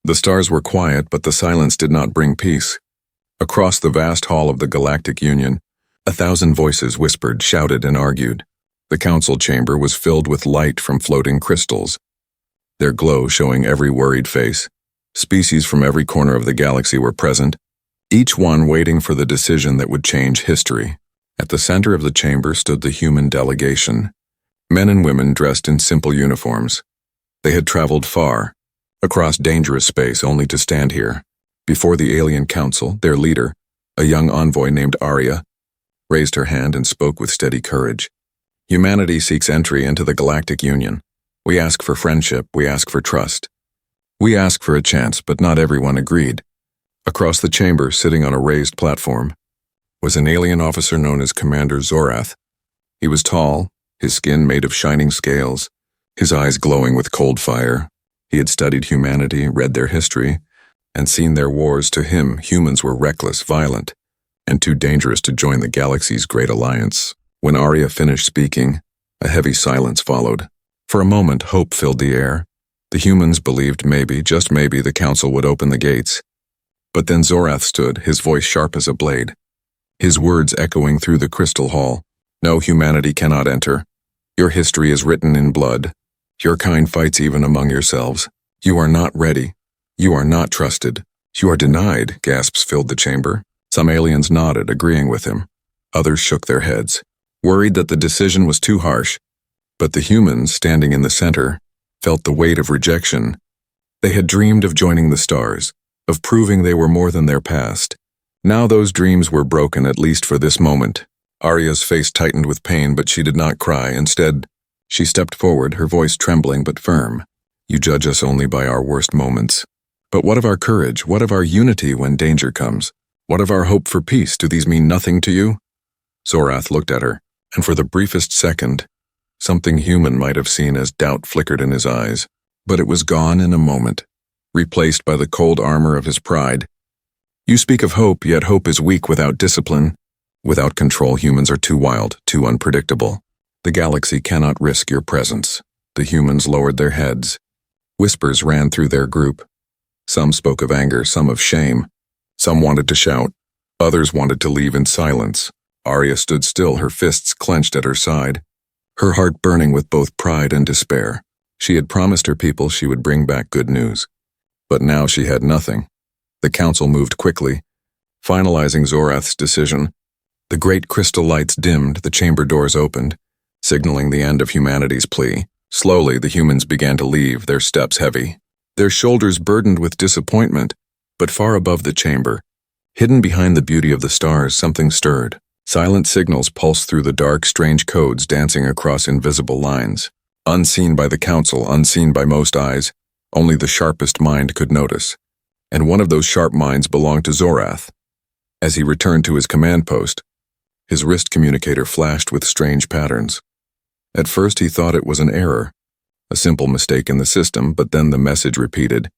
The stars were quiet, but the silence did not bring peace. Across the vast hall of the Galactic Union, 1,000 voices whispered, shouted, and argued. The council chamber was filled with light from floating crystals, their glow showing every worried face. Species from every corner of the galaxy were present, each one waiting for the decision that would change history. At the center of the chamber stood the human delegation, men and women dressed in simple uniforms. They had traveled far, across dangerous space, only to stand here, before the alien council. Their leader, a young envoy named Arya, raised her hand and spoke with steady courage. Humanity seeks entry into the Galactic Union. We ask for friendship, we ask for trust. We ask for a chance, but not everyone agreed. Across the chamber, sitting on a raised platform, was an alien officer known as Commander Zorath. He was tall, his skin made of shining scales, his eyes glowing with cold fire. He had studied humanity, read their history, and seen their wars. To him, humans were reckless, violent, and too dangerous to join the galaxy's great alliance. When Arya finished speaking, a heavy silence followed. For a moment, hope filled the air. The humans believed maybe, just maybe, the council would open the gates. But then Zorath stood, his voice sharp as a blade, his words echoing through the crystal hall. No, humanity cannot enter. Your history is written in blood. Your kind fights even among yourselves. You are not ready. You are not trusted. You are denied. Gasps filled the chamber. Some aliens nodded, agreeing with him. Others shook their heads, worried that the decision was too harsh. But the humans, standing in the center, felt the weight of rejection. They had dreamed of joining the stars, of proving they were more than their past. Now those dreams were broken, at least for this moment. Arya's face tightened with pain, but she did not cry. Instead, she stepped forward, her voice trembling but firm. You judge us only by our worst moments. But what of our courage? What of our unity when danger comes? What of our hope for peace? Do these mean nothing to you? Zorath looked at her, and for the briefest second, something human might have seen as doubt flickered in his eyes. But it was gone in a moment, replaced by the cold armor of his pride. You speak of hope, yet hope is weak without discipline. Without control, humans are too wild, too unpredictable. The galaxy cannot risk your presence. The humans lowered their heads. Whispers ran through their group. Some spoke of anger, some of shame. Some wanted to shout. Others wanted to leave in silence. Arya stood still, her fists clenched at her side, her heart burning with both pride and despair. She had promised her people she would bring back good news. But now she had nothing. The council moved quickly, finalizing Zorath's decision. The great crystal lights dimmed, the chamber doors opened, signaling the end of humanity's plea. Slowly, the humans began to leave, their steps heavy, their shoulders burdened with disappointment. But far above the chamber, hidden behind the beauty of the stars, something stirred. Silent signals pulsed through the dark, strange codes dancing across invisible lines. Unseen by the council, unseen by most eyes, only the sharpest mind could notice. And one of those sharp minds belonged to Zorath. As he returned to his command post, his wrist communicator flashed with strange patterns. At first he thought it was an error, a simple mistake in the system, but then the message repeated,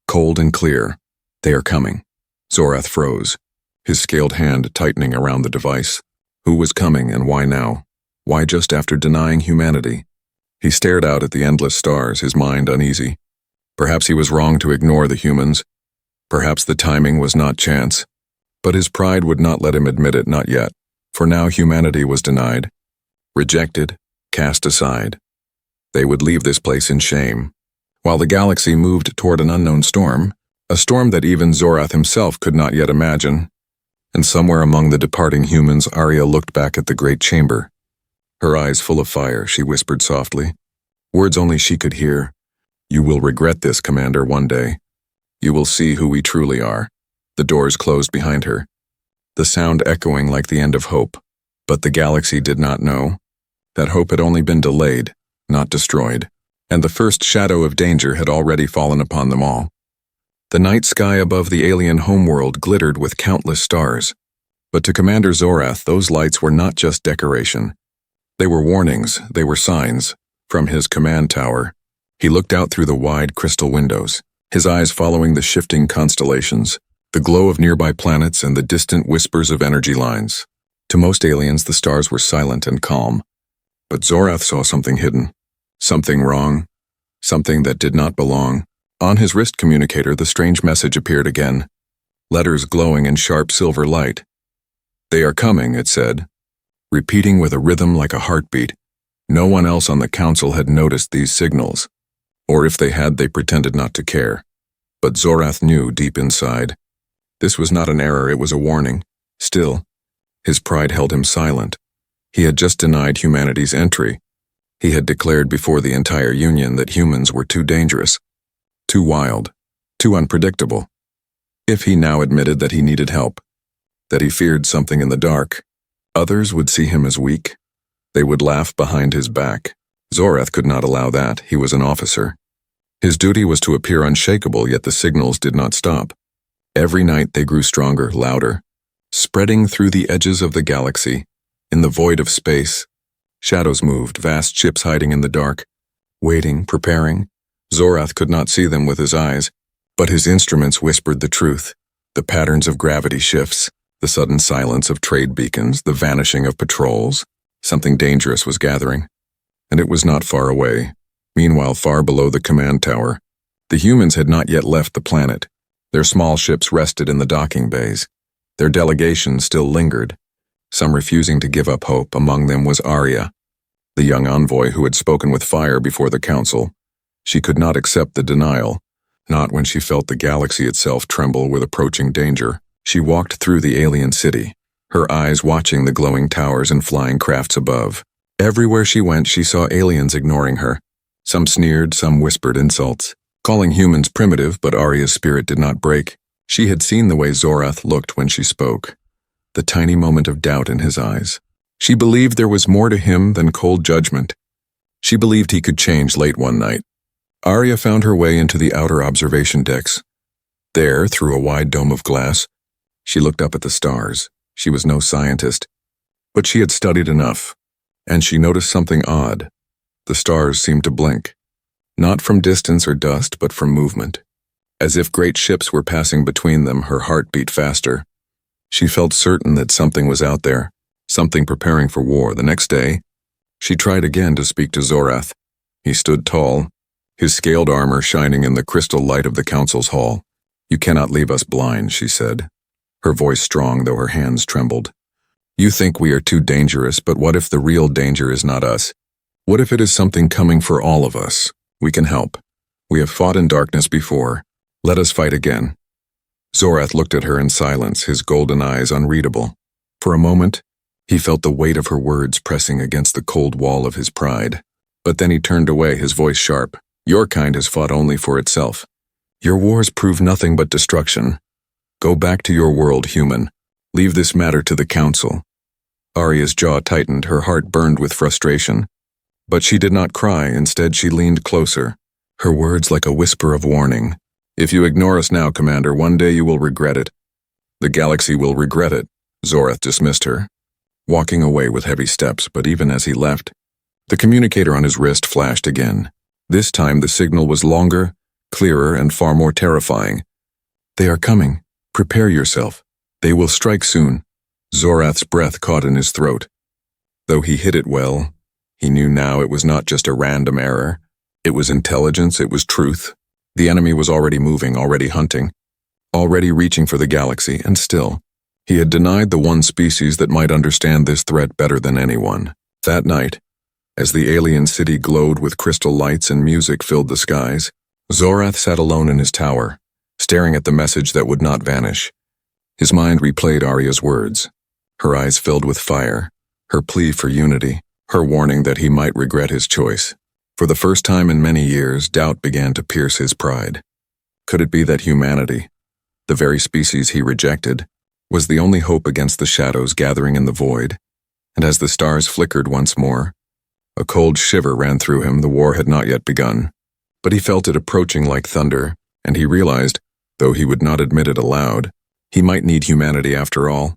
cold and clear, they are coming. Zorath froze, his scaled hand tightening around the device. Who was coming and why now? Why just after denying humanity? He stared out at the endless stars, his mind uneasy. Perhaps he was wrong to ignore the humans. Perhaps the timing was not chance. But his pride would not let him admit it, not yet. For now humanity was denied, rejected, cast aside. They would leave this place in shame. While the galaxy moved toward an unknown storm, a storm that even Zorath himself could not yet imagine, and somewhere among the departing humans, Arya looked back at the great chamber. Her eyes full of fire, she whispered softly, words only she could hear. You will regret this, Commander, one day. You will see who we truly are. The doors closed behind her, the sound echoing like the end of hope. But the galaxy did not know that hope had only been delayed, not destroyed, and the first shadow of danger had already fallen upon them all. The night sky above the alien homeworld glittered with countless stars. But to Commander Zorath, those lights were not just decoration. They were warnings, they were signs. From his command tower, he looked out through the wide crystal windows, his eyes following the shifting constellations, the glow of nearby planets and the distant whispers of energy lines. To most aliens, the stars were silent and calm. But Zorath saw something hidden, something wrong, something that did not belong. On his wrist communicator, the strange message appeared again, letters glowing in sharp silver light. "They are coming," it said, repeating with a rhythm like a heartbeat. No one else on the council had noticed these signals, or if they had, they pretended not to care. But Zorath knew deep inside. This was not an error, it was a warning. Still, his pride held him silent. He had just denied humanity's entry. He had declared before the entire Union that humans were too dangerous, too wild, too unpredictable. If he now admitted that he needed help, that he feared something in the dark, others would see him as weak. They would laugh behind his back. Zorath could not allow that. He was an officer. His duty was to appear unshakable, yet the signals did not stop. Every night they grew stronger, louder, spreading through the edges of the galaxy. In the void of space, shadows moved, vast ships hiding in the dark, waiting, preparing. Zorath could not see them with his eyes, but his instruments whispered the truth. The patterns of gravity shifts, the sudden silence of trade beacons, the vanishing of patrols. Something dangerous was gathering, and it was not far away. Meanwhile, far below the command tower, the humans had not yet left the planet. Their small ships rested in the docking bays. Their delegation still lingered, some refusing to give up hope. Among them was Arya, the young envoy who had spoken with fire before the council. She could not accept the denial, not when she felt the galaxy itself tremble with approaching danger. She walked through the alien city, her eyes watching the glowing towers and flying crafts above. Everywhere she went, she saw aliens ignoring her. Some sneered, some whispered insults, calling humans primitive, but Arya's spirit did not break. She had seen the way Zorath looked when she spoke, the tiny moment of doubt in his eyes. She believed there was more to him than cold judgment. She believed he could change. Late one night, Arya found her way into the outer observation decks. There, through a wide dome of glass, she looked up at the stars. She was no scientist, but she had studied enough, and she noticed something odd. The stars seemed to blink, not from distance or dust, but from movement. As if great ships were passing between them, her heart beat faster. She felt certain that something was out there, something preparing for war. The next day, she tried again to speak to Zorath. He stood tall, his scaled armor shining in the crystal light of the council's hall. "You cannot leave us blind," she said, her voice strong though her hands trembled. "You think we are too dangerous, but what if the real danger is not us? What if it is something coming for all of us? We can help. We have fought in darkness before. Let us fight again." Zorath looked at her in silence, his golden eyes unreadable. For a moment, he felt the weight of her words pressing against the cold wall of his pride. But then he turned away, his voice sharp. "Your kind has fought only for itself. Your wars prove nothing but destruction. Go back to your world, human. Leave this matter to the council." Arya's jaw tightened, her heart burned with frustration. But she did not cry. Instead, she leaned closer, her words like a whisper of warning. "If you ignore us now, Commander, one day you will regret it. The galaxy will regret it." Zorath dismissed her, walking away with heavy steps, but even as he left, the communicator on his wrist flashed again. This time the signal was longer, clearer, and far more terrifying. "They are coming. Prepare yourself. They will strike soon." Zorath's breath caught in his throat. Though he hid it well, he knew now it was not just a random error. It was intelligence, it was truth. The enemy was already moving, already hunting, already reaching for the galaxy, and still, he had denied the one species that might understand this threat better than anyone. That night, as the alien city glowed with crystal lights and music filled the skies, Zorath sat alone in his tower, staring at the message that would not vanish. His mind replayed Arya's words. Her eyes filled with fire, her plea for unity, her warning that he might regret his choice. For the first time in many years, doubt began to pierce his pride. Could it be that humanity, the very species he rejected, was the only hope against the shadows gathering in the void? And as the stars flickered once more, a cold shiver ran through him. The war had not yet begun, but he felt it approaching like thunder, and he realized, though he would not admit it aloud, he might need humanity after all.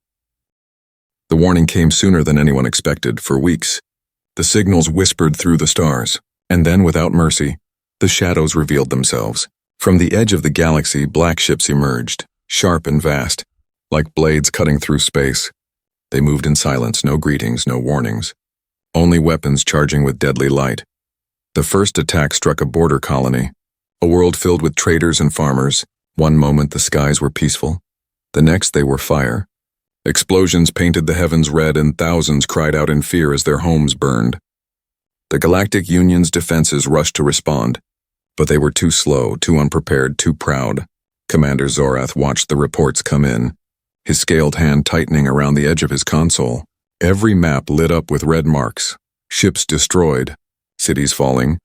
The warning came sooner than anyone expected. For weeks, the signals whispered through the stars, and then without mercy, the shadows revealed themselves. From the edge of the galaxy, black ships emerged, sharp and vast, like blades cutting through space. They moved in silence, no greetings, no warnings, only weapons charging with deadly light. The first attack struck a border colony, A world filled with traders and farmers. One moment the skies were peaceful. The next they were fire. Explosions painted the heavens red and thousands cried out in fear as their homes burned. The Galactic Union's defenses rushed to respond, but they were too slow, too unprepared, too proud. Commander Zorath watched the reports come in, his scaled hand tightening around the edge of his console. Every map lit up with red marks, ships destroyed, cities falling,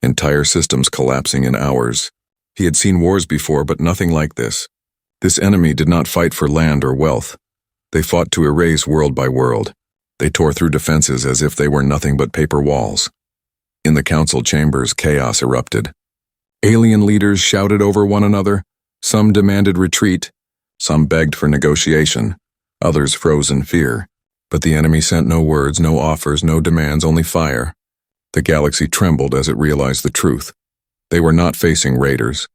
entire systems collapsing in hours. He had seen wars before, but nothing like this. This enemy did not fight for land or wealth. They fought to erase world by world. They tore through defenses as if they were nothing but paper walls. In the council chambers, chaos erupted. Alien leaders shouted over one another. Some demanded retreat. Some begged for negotiation. Others froze in fear. But the enemy sent no words, no offers, no demands, only fire. The galaxy trembled as it realized the truth. They were not facing raiders.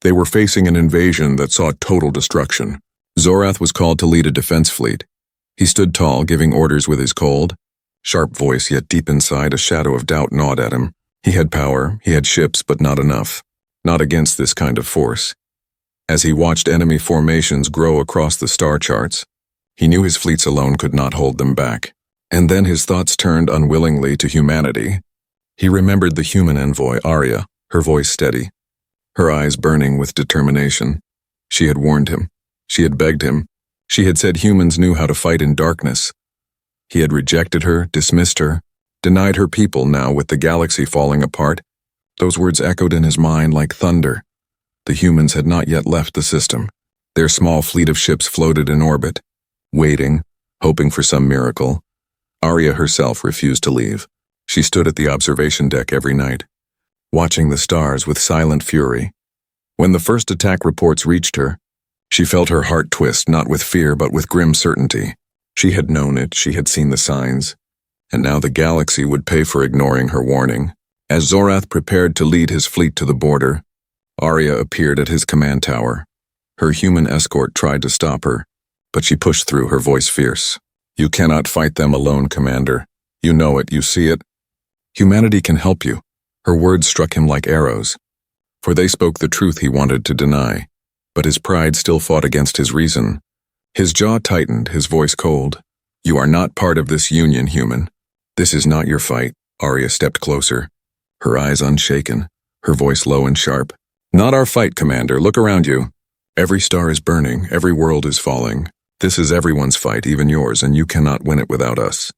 They were facing an invasion that saw total destruction. Zorath was called to lead a defense fleet. He stood tall, giving orders with his cold, sharp voice, yet deep inside a shadow of doubt gnawed at him. He had power, he had ships, but not enough. Not against this kind of force. As he watched enemy formations grow across the star charts, he knew his fleets alone could not hold them back. And then his thoughts turned unwillingly to humanity. He remembered the human envoy, Arya, her voice steady, her eyes burning with determination. She had warned him. She had begged him. She had said humans knew how to fight in darkness. He had rejected her, dismissed her, denied her people. Now, with the galaxy falling apart, those words echoed in his mind like thunder. The humans had not yet left the system. Their small fleet of ships floated in orbit, waiting, hoping for some miracle. Arya herself refused to leave. She stood at the observation deck every night, watching the stars with silent fury. When the first attack reports reached her, she felt her heart twist, not with fear but with grim certainty. She had known it, she had seen the signs, and now the galaxy would pay for ignoring her warning. As Zorath prepared to lead his fleet to the border, Arya appeared at his command tower. Her human escort tried to stop her, but she pushed through, her voice fierce. "You cannot fight them alone, Commander. You know it, you see it. Humanity can help you." Her words struck him like arrows, for they spoke the truth he wanted to deny. But his pride still fought against his reason. His jaw tightened, his voice cold. "You are not part of this union, human. This is not your fight." Arya stepped closer, her eyes unshaken, her voice low and sharp. "Not our fight, Commander. Look around you. Every star is burning, every world is falling. This is everyone's fight, even yours, and you cannot win it without us."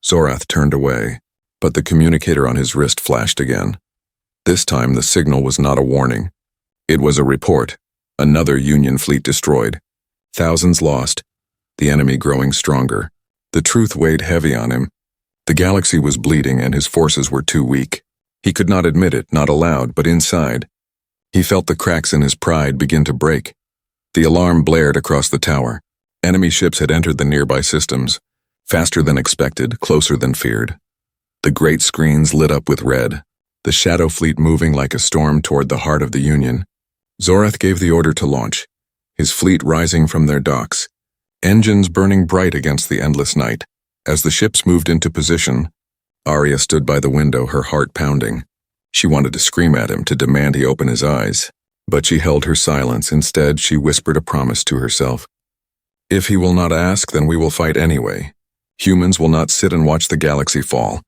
Zorath turned away, but the communicator on his wrist flashed again. This time the signal was not a warning. It was a report. Another Union fleet destroyed. Thousands lost. The enemy growing stronger. The truth weighed heavy on him. The galaxy was bleeding and his forces were too weak. He could not admit it, not aloud, but inside. He felt the cracks in his pride begin to break. The alarm blared across the tower. Enemy ships had entered the nearby systems, faster than expected, closer than feared. The great screens lit up with red, the shadow fleet moving like a storm toward the heart of the Union. Zorath gave the order to launch, his fleet rising from their docks, engines burning bright against the endless night. As the ships moved into position, Arya stood by the window, her heart pounding. She wanted to scream at him, to demand he open his eyes, but she held her silence. Instead, she whispered a promise to herself. "If he will not ask, then we will fight anyway. Humans will not sit and watch the galaxy fall."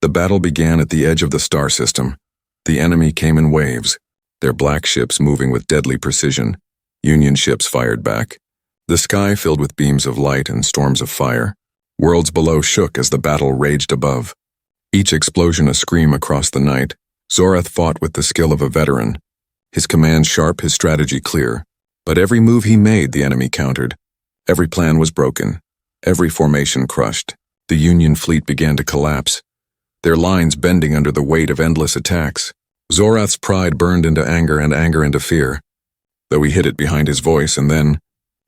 The battle began at the edge of the star system. The enemy came in waves, their black ships moving with deadly precision. Union ships fired back. The sky filled with beams of light and storms of fire. Worlds below shook as the battle raged above. Each explosion a scream across the night. Zorath fought with the skill of a veteran, his command sharp, his strategy clear. But every move he made, the enemy countered. Every plan was broken, every formation crushed. The Union fleet began to collapse, their lines bending under the weight of endless attacks. Zorath's pride burned into anger and anger into fear, though he hid it behind his voice. And then,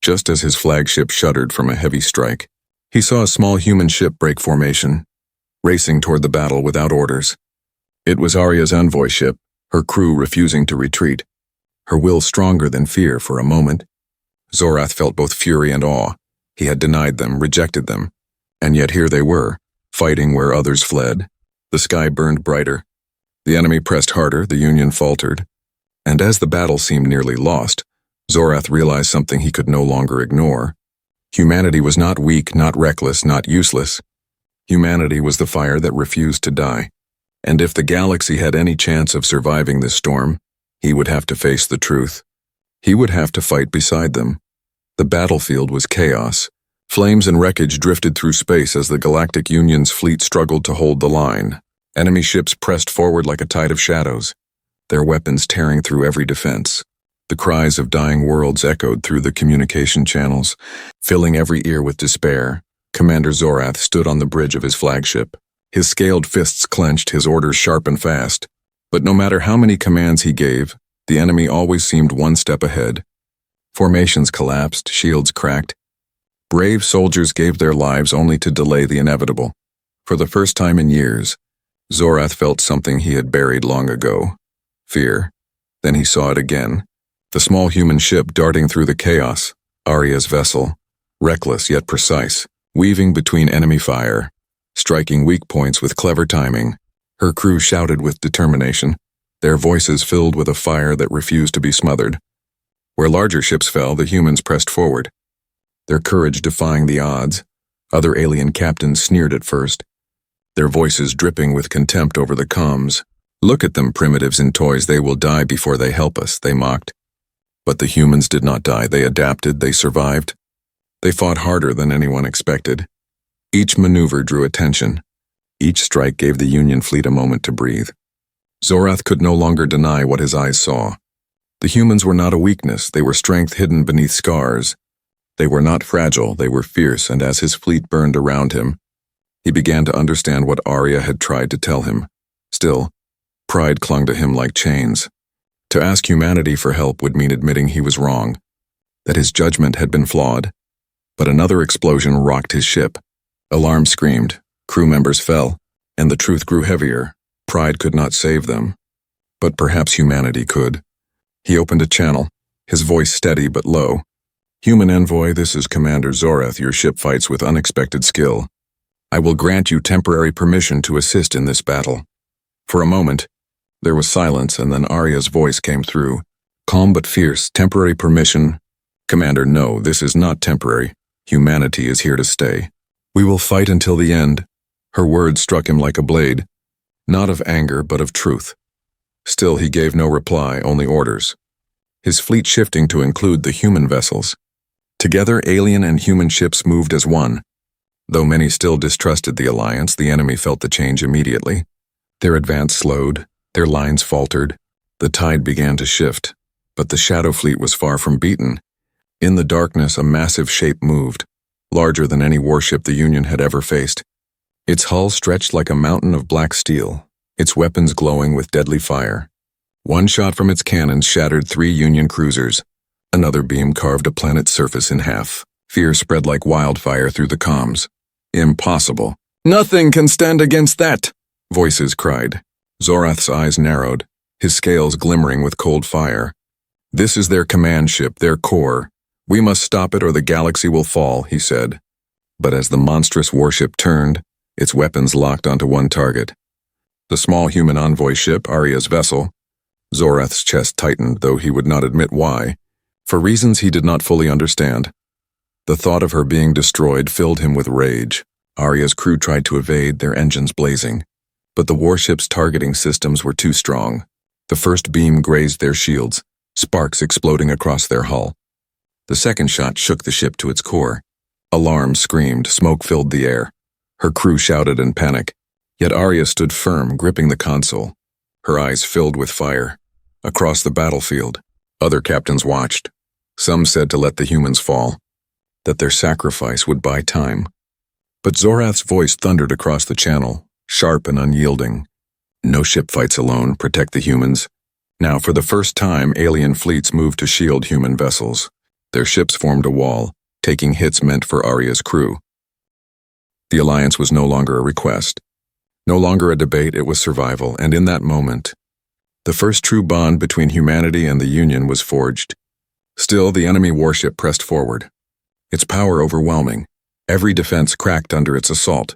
just as his flagship shuddered from a heavy strike, he saw a small human ship break formation, racing toward the battle without orders. It was Arya's envoy ship, her crew refusing to retreat, her will stronger than fear for a moment. Zorath felt both fury and awe. He had denied them, rejected them, and yet here they were, fighting where others fled. The sky burned brighter. The enemy pressed harder, the Union faltered. And as the battle seemed nearly lost, Zorath realized something he could no longer ignore. Humanity was not weak, not reckless, not useless. Humanity was the fire that refused to die. And if the galaxy had any chance of surviving this storm, he would have to face the truth. He would have to fight beside them. The battlefield was chaos. Flames and wreckage drifted through space as the Galactic Union's fleet struggled to hold the line. Enemy ships pressed forward like a tide of shadows, their weapons tearing through every defense. The cries of dying worlds echoed through the communication channels, filling every ear with despair. Commander Zorath stood on the bridge of his flagship. His scaled fists clenched, his orders sharp and fast. But no matter how many commands he gave, the enemy always seemed one step ahead. Formations collapsed, shields cracked. Brave soldiers gave their lives only to delay the inevitable. For the first time in years, Zorath felt something he had buried long ago. Fear. Then he saw it again. The small human ship darting through the chaos, Arya's vessel, reckless yet precise, weaving between enemy fire, striking weak points with clever timing. Her crew shouted with determination, their voices filled with a fire that refused to be smothered. Where larger ships fell, the humans pressed forward, their courage defying the odds. Other alien captains sneered at first, their voices dripping with contempt over the comms. "Look at them, primitives and toys, they will die before they help us," they mocked. But the humans did not die. They adapted, they survived. They fought harder than anyone expected. Each maneuver drew attention. Each strike gave the Union fleet a moment to breathe. Zorath could no longer deny what his eyes saw. The humans were not a weakness, they were strength hidden beneath scars. They were not fragile, they were fierce, and as his fleet burned around him, he began to understand what Arya had tried to tell him. Still, pride clung to him like chains. To ask humanity for help would mean admitting he was wrong, that his judgment had been flawed. But another explosion rocked his ship. Alarms screamed, crew members fell, and the truth grew heavier. Pride could not save them. But perhaps humanity could. He opened a channel, his voice steady but low. "Human envoy, this is Commander Zorath. Your ship fights with unexpected skill. I will grant you temporary permission to assist in this battle." For a moment, there was silence, and then Arya's voice came through. Calm but fierce. "Temporary permission? Commander, no, this is not temporary. Humanity is here to stay. We will fight until the end." Her words struck him like a blade, not of anger but of truth. Still, he gave no reply, only orders. His fleet shifting to include the human vessels. Together, alien and human ships moved as one. Though many still distrusted the alliance, the enemy felt the change immediately. Their advance slowed, their lines faltered, the tide began to shift. But the Shadow Fleet was far from beaten. In the darkness, a massive shape moved, larger than any warship the Union had ever faced. Its hull stretched like a mountain of black steel, its weapons glowing with deadly fire. One shot from its cannons shattered 3 Union cruisers. Another beam carved a planet's surface in half. Fear spread like wildfire through the comms. "Impossible. Nothing can stand against that," voices cried. Zorath's eyes narrowed, his scales glimmering with cold fire. "This is their command ship, their core. We must stop it or the galaxy will fall," he said. But as the monstrous warship turned, its weapons locked onto one target. The small human envoy ship, Arya's vessel. Zorath's chest tightened, though he would not admit why, for reasons he did not fully understand. The thought of her being destroyed filled him with rage. Arya's crew tried to evade, their engines blazing. But the warship's targeting systems were too strong. The first beam grazed their shields, sparks exploding across their hull. The second shot shook the ship to its core. Alarms screamed, smoke filled the air. Her crew shouted in panic. Yet Arya stood firm, gripping the console, her eyes filled with fire. Across the battlefield, other captains watched. Some said to let the humans fall, that their sacrifice would buy time. But Zorath's voice thundered across the channel, sharp and unyielding. "No ship fights alone, protect the humans." Now, for the first time, alien fleets moved to shield human vessels. Their ships formed a wall, taking hits meant for Arya's crew. The alliance was no longer a request, no longer a debate, it was survival, and in that moment, the first true bond between humanity and the Union was forged. Still, the enemy warship pressed forward, its power overwhelming. Every defense cracked under its assault.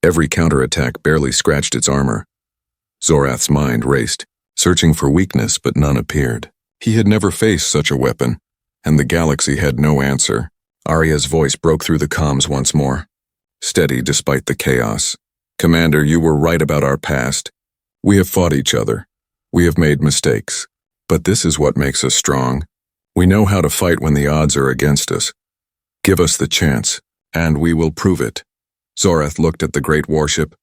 Every counterattack barely scratched its armor. Zorath's mind raced. searching for weakness, but none appeared. He had never faced such a weapon, and the galaxy had no answer. Arya's voice broke through the comms once more, steady despite the chaos. "Commander, you were right about our past. We have fought each other. We have made mistakes. But this is what makes us strong. We know how to fight when the odds are against us. Give us the chance, and we will prove it." Zorath looked at the great warship,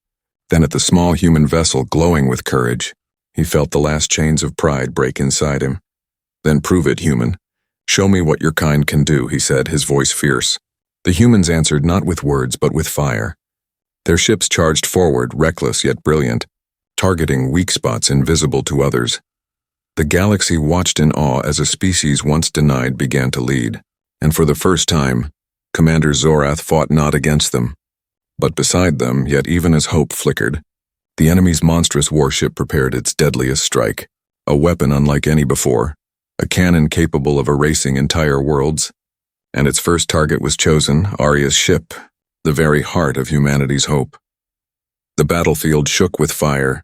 then at the small human vessel glowing with courage. He felt the last chains of pride break inside him. "Then prove it, human. Show me what your kind can do," he said, his voice fierce. The humans answered not with words but with fire. Their ships charged forward, reckless yet brilliant, targeting weak spots invisible to others. The galaxy watched in awe as a species once denied began to lead, and for the first time, Commander Zorath fought not against them, but beside them, yet even as hope flickered, the enemy's monstrous warship prepared its deadliest strike, a weapon unlike any before, a cannon capable of erasing entire worlds, and its first target was chosen, Arya's ship, the very heart of humanity's hope. The battlefield shook with fire.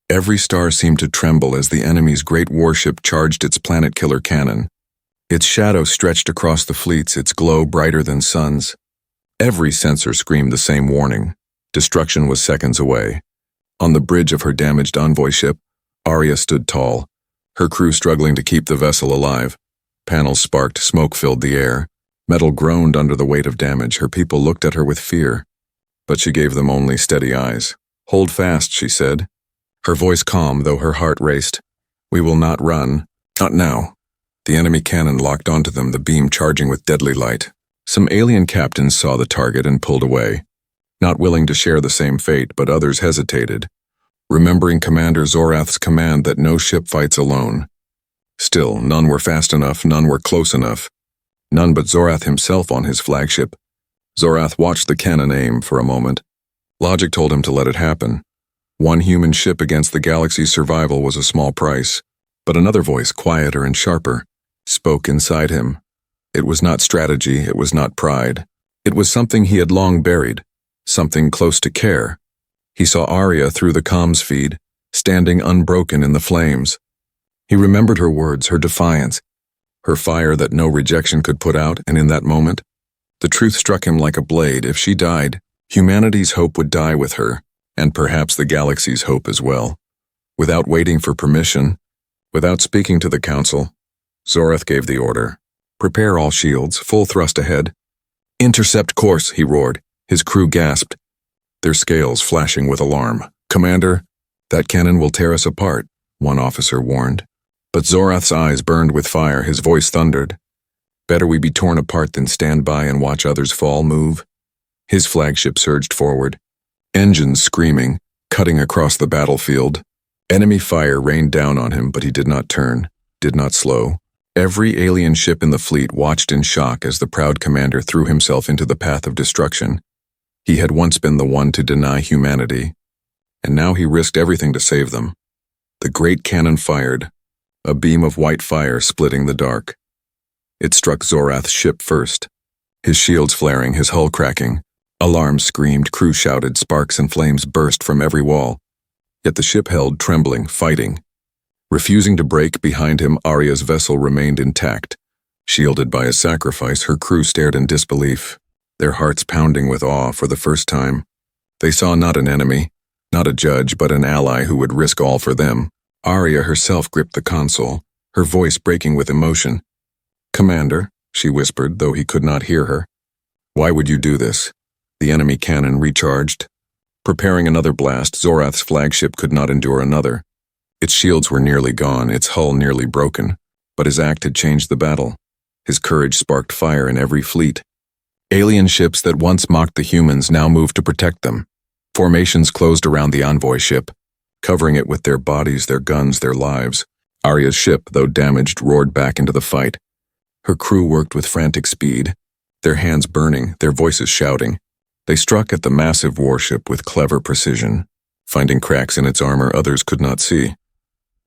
Every star seemed to tremble as the enemy's great warship charged its planet-killer cannon. Its shadow stretched across the fleets, its glow brighter than suns. Every sensor screamed the same warning. Destruction was seconds away. On the bridge of her damaged envoy ship, Arya stood tall, her crew struggling to keep the vessel alive. Panels sparked, smoke filled the air. Metal groaned under the weight of damage. Her people looked at her with fear, but she gave them only steady eyes. "Hold fast," she said, her voice calm though her heart raced. "We will not run. Not now." The enemy cannon locked onto them, the beam charging with deadly light. Some alien captains saw the target and pulled away, not willing to share the same fate, but others hesitated, remembering Commander Zorath's command that no ship fights alone. Still, none were fast enough, none were close enough. None but Zorath himself on his flagship. Zorath watched the cannon aim for a moment. Logic told him to let it happen. One human ship against the galaxy's survival was a small price, but another voice, quieter and sharper, spoke inside him. It was not strategy, it was not pride. It was something he had long buried, something close to care. He saw Arya through the comms feed, standing unbroken in the flames. He remembered her words, her defiance, her fire that no rejection could put out, and in that moment, the truth struck him like a blade. If she died, humanity's hope would die with her, and perhaps the galaxy's hope as well. Without waiting for permission, without speaking to the council, Zorath gave the order. "Prepare all shields, full thrust ahead." "Intercept course," he roared. His crew gasped, their scales flashing with alarm. "Commander, that cannon will tear us apart," one officer warned. But Zorath's eyes burned with fire, his voice thundered. "Better we be torn apart than stand by and watch others fall, move." His flagship surged forward, engines screaming, cutting across the battlefield. Enemy fire rained down on him, but he did not turn, did not slow. Every alien ship in the fleet watched in shock as the proud commander threw himself into the path of destruction. He had once been the one to deny humanity, and now he risked everything to save them. The great cannon fired, a beam of white fire splitting the dark. It struck Zorath's ship first, his shields flaring, his hull cracking. Alarms screamed, crew shouted, sparks and flames burst from every wall. Yet the ship held, trembling, fighting. Refusing to break behind him, Arya's vessel remained intact. Shielded by a sacrifice, her crew stared in disbelief, their hearts pounding with awe for the first time. They saw not an enemy, not a judge, but an ally who would risk all for them. Arya herself gripped the console, her voice breaking with emotion. "Commander," she whispered, though he could not hear her. "Why would you do this?" The enemy cannon recharged. Preparing another blast, Zorath's flagship could not endure another. Its shields were nearly gone, its hull nearly broken, but his act had changed the battle. His courage sparked fire in every fleet. Alien ships that once mocked the humans now moved to protect them. Formations closed around the envoy ship, covering it with their bodies, their guns, their lives. Arya's ship, though damaged, roared back into the fight. Her crew worked with frantic speed, their hands burning, their voices shouting. They struck at the massive warship with clever precision, finding cracks in its armor others could not see.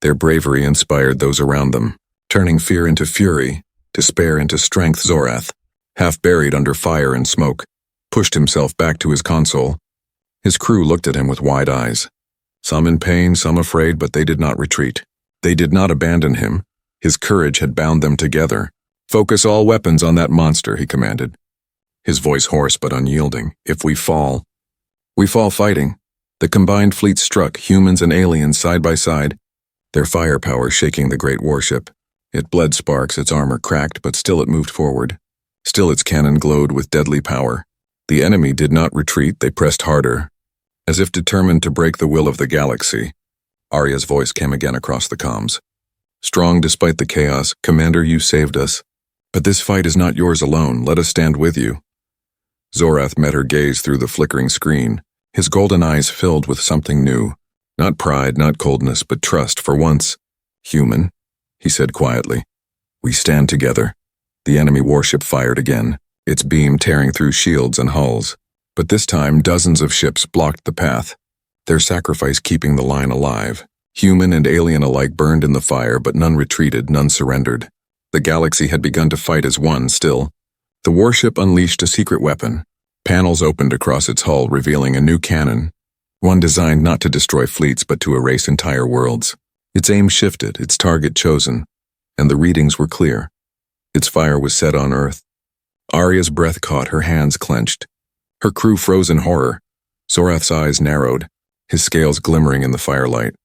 Their bravery inspired those around them, turning fear into fury, despair into strength. Zorath, half buried under fire and smoke, pushed himself back to his console. His crew looked at him with wide eyes, some in pain, some afraid, but they did not retreat. They did not abandon him. His courage had bound them together. "Focus all weapons on that monster," he commanded. His voice hoarse but unyielding. "If we fall, we fall fighting." The combined fleet struck, humans and aliens side by side, their firepower shaking the great warship. It bled sparks, its armor cracked, but still it moved forward. Still its cannon glowed with deadly power. The enemy did not retreat, they pressed harder, as if determined to break the will of the galaxy. Arya's voice came again across the comms. "Strong despite the chaos, Commander, you saved us. But this fight is not yours alone. Let us stand with you." Zorath met her gaze through the flickering screen, his golden eyes filled with something new. Not pride, not coldness, but trust for once. "Human," he said quietly. "We stand together." The enemy warship fired again, its beam tearing through shields and hulls. But this time dozens of ships blocked the path, their sacrifice keeping the line alive. Human and alien alike burned in the fire, but none retreated, none surrendered. The galaxy had begun to fight as one still. The warship unleashed a secret weapon. Panels opened across its hull, revealing a new cannon, one designed not to destroy fleets but to erase entire worlds. Its aim shifted, its target chosen, and the readings were clear. Its fire was set on Earth. Arya's breath caught, her hands clenched. Her crew froze in horror. Zorath's eyes narrowed, his scales glimmering in the firelight.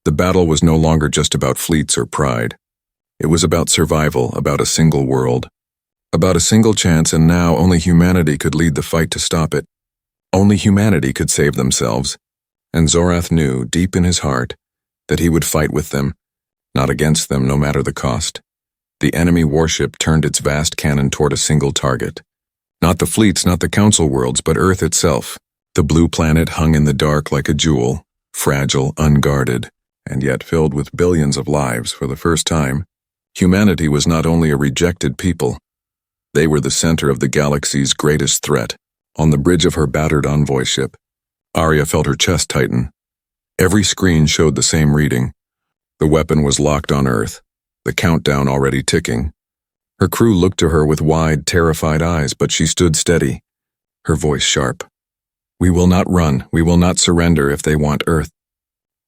The battle was no longer just about fleets or pride. It was about survival, about a single world. About a single chance, and now only humanity could lead the fight to stop it. Only humanity could save themselves. And Zorath knew, deep in his heart, that he would fight with them, not against them, no matter the cost. The enemy warship turned its vast cannon toward a single target. Not the fleets, not the council worlds, but Earth itself. The blue planet hung in the dark like a jewel, fragile, unguarded, and yet filled with billions of lives. For the first time, humanity was not only a rejected people. They were the center of the galaxy's greatest threat. On the bridge of her battered envoy ship, Arya felt her chest tighten. Every screen showed the same reading. The weapon was locked on Earth, the countdown already ticking. Her crew looked to her with wide, terrified eyes, but she stood steady, her voice sharp. "We will not run, we will not surrender if they want Earth.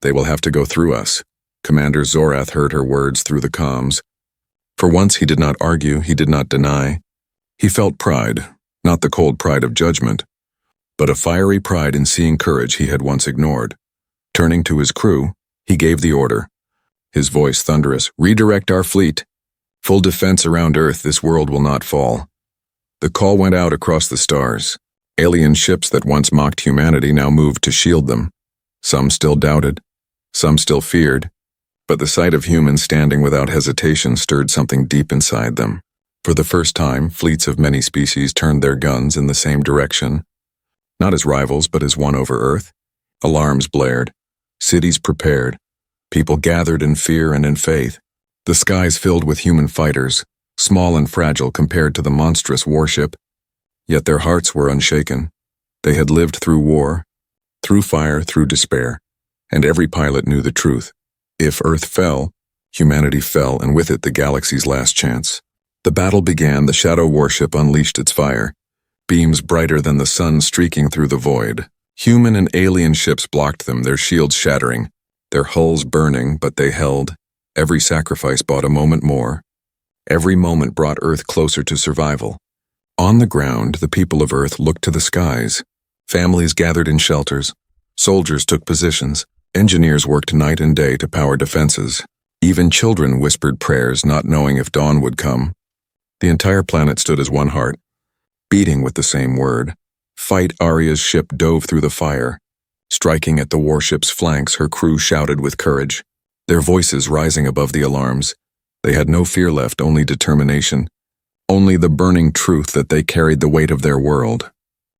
They will have to go through us." Commander Zorath heard her words through the comms. For once he did not argue, he did not deny. He felt pride, not the cold pride of judgment, but a fiery pride in seeing courage he had once ignored. Turning to his crew, he gave the order. His voice thunderous, "Redirect our fleet. Full defense around Earth, this world will not fall." The call went out across the stars. Alien ships that once mocked humanity now moved to shield them. Some still doubted, some still feared, but the sight of humans standing without hesitation stirred something deep inside them. For the first time, fleets of many species turned their guns in the same direction, not as rivals but as one over Earth. Alarms blared, cities prepared, people gathered in fear and in faith. The skies filled with human fighters, small and fragile compared to the monstrous warship. Yet their hearts were unshaken. They had lived through war, through fire, through despair, and every pilot knew the truth. If Earth fell, humanity fell, and with it the galaxy's last chance. The battle began. The shadow warship unleashed its fire, beams brighter than the sun streaking through the void. Human and alien ships blocked them, their shields shattering, their hulls burning, but they held. Every sacrifice bought a moment more. Every moment brought Earth closer to survival. On the ground, the people of Earth looked to the skies. Families gathered in shelters. Soldiers took positions. Engineers worked night and day to power defenses. Even children whispered prayers, not knowing if dawn would come. The entire planet stood as one heart, beating with the same word. Fight. Arya's ship dove through the fire. Striking at the warship's flanks, her crew shouted with courage, their voices rising above the alarms. They had no fear left, only determination. Only the burning truth that they carried the weight of their world.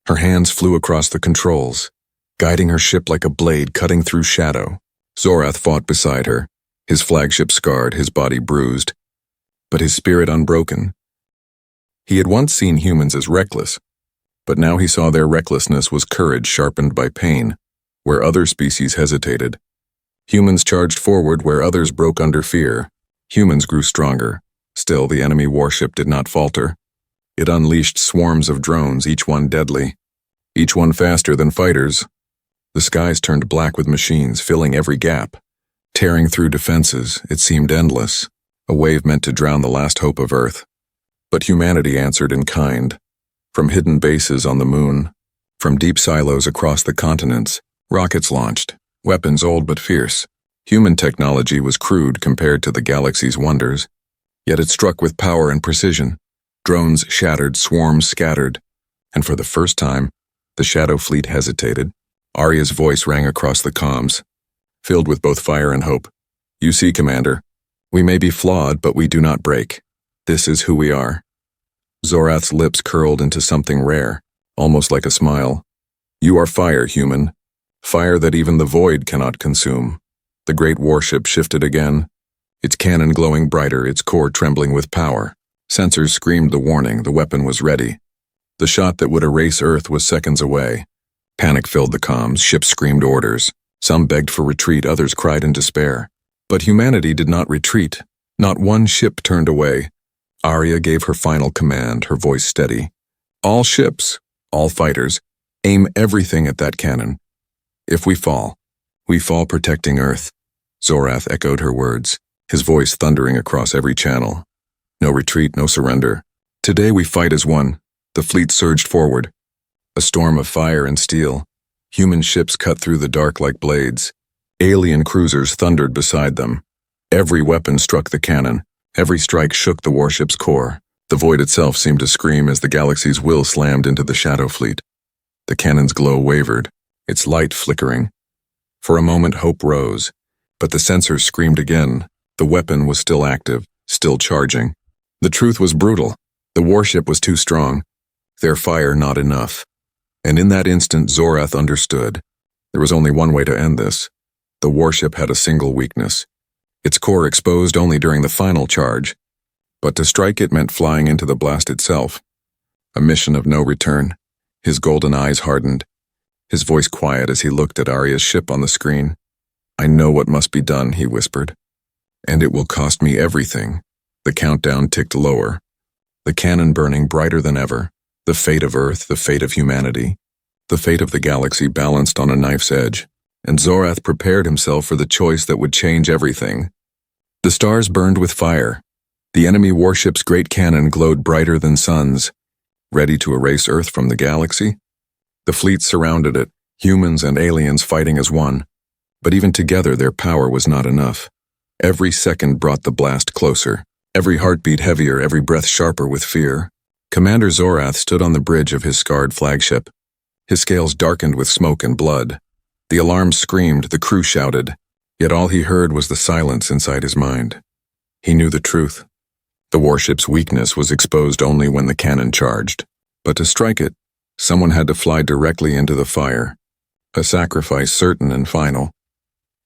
Her hands flew across the controls, guiding her ship like a blade cutting through shadow. Zorath fought beside her, his flagship scarred, his body bruised, but his spirit unbroken. He had once seen humans as reckless, but now he saw their recklessness was courage sharpened by pain. Where other species hesitated, humans charged forward. Where others broke under fear, humans grew stronger. Still, the enemy warship did not falter. It unleashed swarms of drones, each one deadly, each one faster than fighters. The skies turned black with machines, filling every gap. Tearing through defenses, it seemed endless, a wave meant to drown the last hope of Earth. But humanity answered in kind. From hidden bases on the moon, from deep silos across the continents, rockets launched, weapons old but fierce. Human technology was crude compared to the galaxy's wonders, yet it struck with power and precision. Drones shattered, swarms scattered, and for the first time, the Shadow Fleet hesitated. Arya's voice rang across the comms, filled with both fire and hope. "You see, Commander, we may be flawed, but we do not break. This is who we are." Zorath's lips curled into something rare, almost like a smile. "You are fire, human. Fire that even the void cannot consume." The great warship shifted again, its cannon glowing brighter, its core trembling with power. Sensors screamed the warning, the weapon was ready. The shot that would erase Earth was seconds away. Panic filled the comms, ships screamed orders. Some begged for retreat, others cried in despair. But humanity did not retreat. Not one ship turned away. Arya gave her final command, her voice steady. "All ships, all fighters, aim everything at that cannon. If we fall protecting Earth." Zorath echoed her words, his voice thundering across every channel. "No retreat, no surrender. Today we fight as one." The fleet surged forward. A storm of fire and steel. Human ships cut through the dark like blades. Alien cruisers thundered beside them. Every weapon struck the cannon. Every strike shook the warship's core. The void itself seemed to scream as the galaxy's will slammed into the Shadow Fleet. The cannon's glow wavered, its light flickering. For a moment hope rose, but the sensors screamed again. The weapon was still active, still charging. The truth was brutal. The warship was too strong. Their fire not enough. And in that instant Zorath understood. There was only one way to end this. The warship had a single weakness. Its core exposed only during the final charge. But to strike it meant flying into the blast itself. A mission of no return. His golden eyes hardened, his voice quiet as he looked at Arya's ship on the screen. "I know what must be done," he whispered. "And it will cost me everything." The countdown ticked lower, the cannon burning brighter than ever. The fate of Earth, the fate of humanity, the fate of the galaxy balanced on a knife's edge, and Zorath prepared himself for the choice that would change everything. The stars burned with fire. The enemy warship's great cannon glowed brighter than suns, ready to erase Earth from the galaxy. The fleet surrounded it, humans and aliens fighting as one. But even together their power was not enough. Every second brought the blast closer, every heartbeat heavier, every breath sharper with fear. Commander Zorath stood on the bridge of his scarred flagship. His scales darkened with smoke and blood. The alarm screamed, the crew shouted, yet all he heard was the silence inside his mind. He knew the truth. The warship's weakness was exposed only when the cannon charged. But to strike it, someone had to fly directly into the fire. A sacrifice certain and final.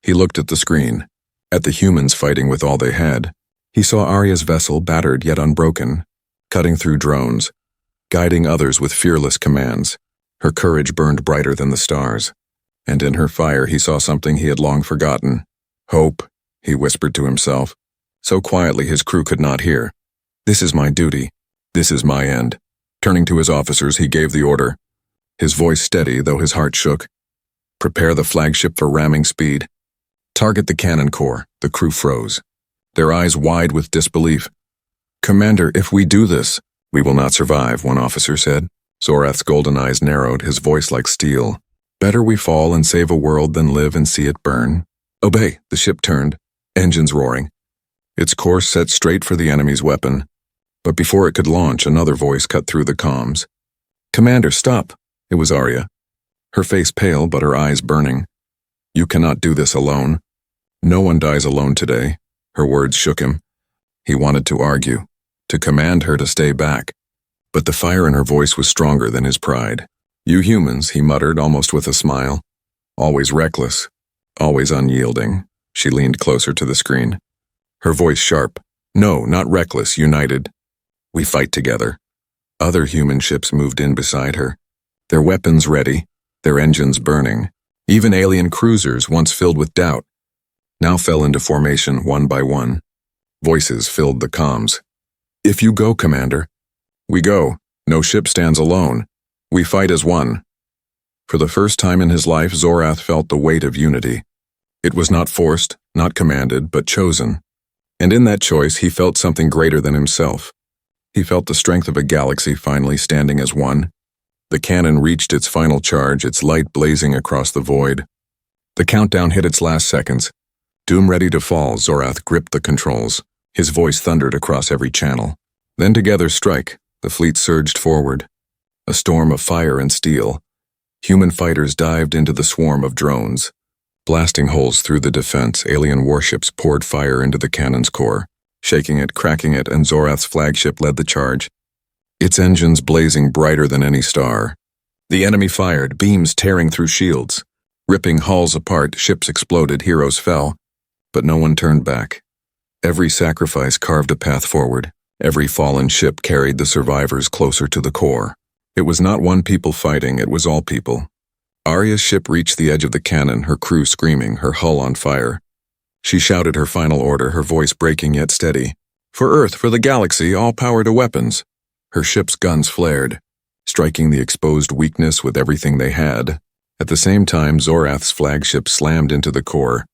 He looked at the screen, at the humans fighting with all they had. He saw Arya's vessel, battered yet unbroken, cutting through drones, guiding others with fearless commands. Her courage burned brighter than the stars, and in her fire he saw something he had long forgotten. "Hope," he whispered to himself, so quietly his crew could not hear. "This is my duty. This is my end." Turning to his officers, he gave the order, his voice steady though his heart shook. "Prepare the flagship for ramming speed. Target the cannon core." The crew froze, their eyes wide with disbelief. "Commander, if we do this, we will not survive," one officer said. Zorath's golden eyes narrowed, his voice like steel. "Better we fall and save a world than live and see it burn." "Obey." The ship turned, engines roaring, its course set straight for the enemy's weapon. But before it could launch, another voice cut through the comms. "Commander, stop." It was Arya, her face pale but her eyes burning. "You cannot do this alone. No one dies alone today." Her words shook him. He wanted to argue, to command her to stay back, but the fire in her voice was stronger than his pride. "You humans," he muttered, almost with a smile. "Always reckless, always unyielding." She leaned closer to the screen, her voice sharp. "No, not reckless, united. We fight together." Other human ships moved in beside her, their weapons ready, their engines burning. Even alien cruisers, once filled with doubt, now fell into formation one by one. Voices filled the comms. "If you go, Commander." "We go. No ship stands alone. We fight as one." For the first time in his life, Zorath felt the weight of unity. It was not forced, not commanded, but chosen. And in that choice, he felt something greater than himself. He felt the strength of a galaxy finally standing as one. The cannon reached its final charge, its light blazing across the void. The countdown hit its last seconds. Doom ready to fall, Zorath gripped the controls. His voice thundered across every channel. Then together strike, the fleet surged forward. A storm of fire and steel. Human fighters dived into the swarm of drones. Blasting holes through the defense, alien warships poured fire into the cannon's core, shaking it, cracking it, and Zorath's flagship led the charge, its engines blazing brighter than any star. The enemy fired, beams tearing through shields. Ripping hulls apart, ships exploded, heroes fell. But no one turned back. Every sacrifice carved a path forward. Every fallen ship carried the survivors closer to the core. It was not one people fighting, it was all people. Arya's ship reached the edge of the cannon, her crew screaming, her hull on fire. She shouted her final order, her voice breaking yet steady. For Earth, for the galaxy, all power to weapons. Her ship's guns flared, striking the exposed weakness with everything they had. At the same time, Zorath's flagship slammed into the core.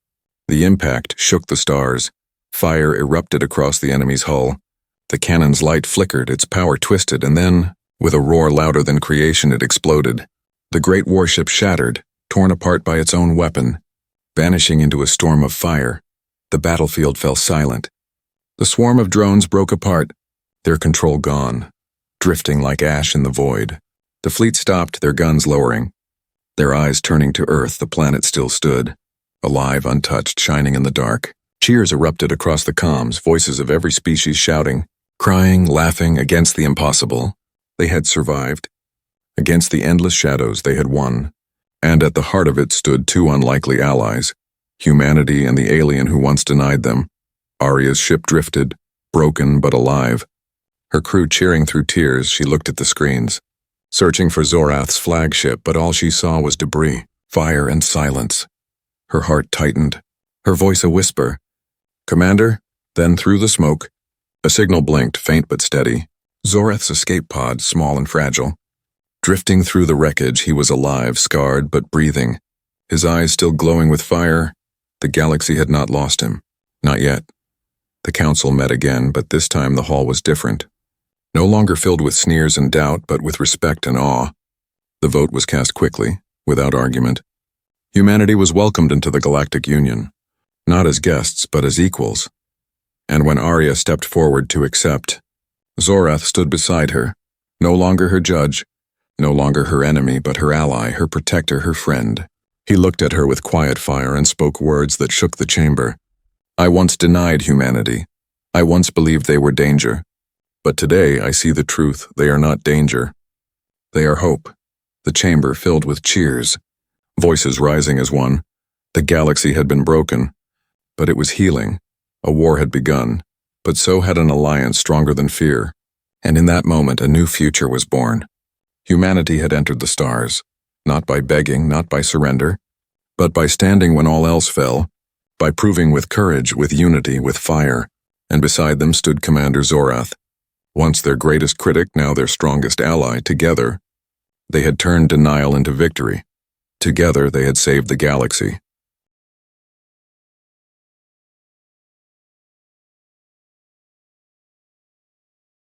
The impact shook the stars. Fire erupted across the enemy's hull. The cannon's light flickered, its power twisted, and then, with a roar louder than creation, it exploded. The great warship shattered, torn apart by its own weapon. Vanishing into a storm of fire, the battlefield fell silent. The swarm of drones broke apart, their control gone, drifting like ash in the void. The fleet stopped, their guns lowering. Their eyes turning to Earth, the planet still stood, alive, untouched, shining in the dark. Cheers erupted across the comms, voices of every species shouting, crying, laughing, against the impossible. They had survived. Against the endless shadows, they had won. And at the heart of it stood two unlikely allies, humanity and the alien who once denied them. Arya's ship drifted, broken but alive. Her crew cheering through tears, she looked at the screens, searching for Zorath's flagship, but all she saw was debris, fire, and silence. Her heart tightened, her voice a whisper. Commander? Then through the smoke, a signal blinked, faint but steady. Zorath's escape pod, small and fragile. Drifting through the wreckage, he was alive, scarred but breathing. His eyes still glowing with fire. The galaxy had not lost him. Not yet. The council met again, but this time the hall was different. No longer filled with sneers and doubt, but with respect and awe. The vote was cast quickly, without argument. Humanity was welcomed into the Galactic Union, not as guests, but as equals. And when Arya stepped forward to accept, Zorath stood beside her, no longer her judge, no longer her enemy, but her ally, her protector, her friend. He looked at her with quiet fire and spoke words that shook the chamber. I once denied humanity. I once believed they were danger. But today I see the truth. They are not danger. They are hope. The chamber filled with cheers. Voices rising as one. The galaxy had been broken, but it was healing. A war had begun, but so had an alliance stronger than fear. And in that moment, a new future was born. Humanity had entered the stars, not by begging, not by surrender, but by standing when all else fell, by proving with courage, with unity, with fire. And beside them stood Commander Zorath. Once their greatest critic, now their strongest ally. Together, they had turned denial into victory. Together, they had saved the galaxy.